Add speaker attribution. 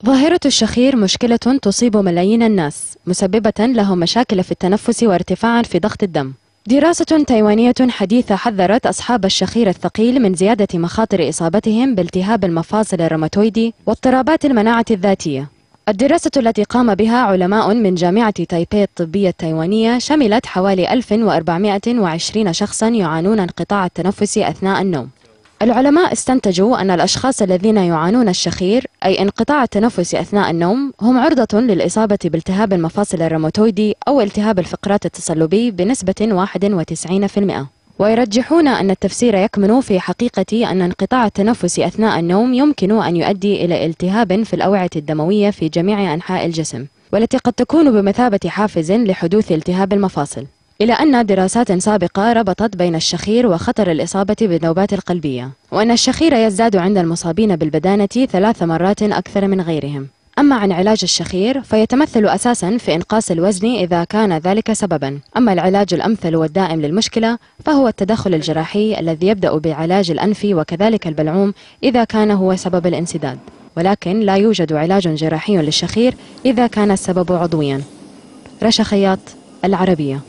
Speaker 1: ظاهرة الشخير مشكلة تصيب ملايين الناس، مسببة لهم مشاكل في التنفس وارتفاعا في ضغط الدم. دراسة تايوانية حديثة حذرت أصحاب الشخير الثقيل من زيادة مخاطر إصابتهم بالتهاب المفاصل الروماتويدي واضطرابات المناعة الذاتية. الدراسة التي قام بها علماء من جامعة تايبي الطبية التايوانية شملت حوالي 1420 شخصا يعانون انقطاع التنفس أثناء النوم. العلماء استنتجوا أن الأشخاص الذين يعانون الشخير أي انقطاع التنفس أثناء النوم هم عرضة للإصابة بالتهاب المفاصل الروماتويدي أو التهاب الفقرات التصلبي بنسبة 91%. ويرجحون أن التفسير يكمن في حقيقة أن انقطاع التنفس أثناء النوم يمكن أن يؤدي إلى التهاب في الأوعية الدموية في جميع أنحاء الجسم، والتي قد تكون بمثابة حافز لحدوث التهاب المفاصل. إلى أن دراسات سابقة ربطت بين الشخير وخطر الإصابة بالنوبات القلبية، وأن الشخير يزداد عند المصابين بالبدانة 3 مرات أكثر من غيرهم. أما عن علاج الشخير فيتمثل أساسا في إنقاص الوزن إذا كان ذلك سببا. أما العلاج الأمثل والدائم للمشكلة فهو التدخل الجراحي الذي يبدأ بعلاج الأنف وكذلك البلعوم إذا كان هو سبب الانسداد، ولكن لا يوجد علاج جراحي للشخير إذا كان السبب عضويا. رشا خياط، العربية.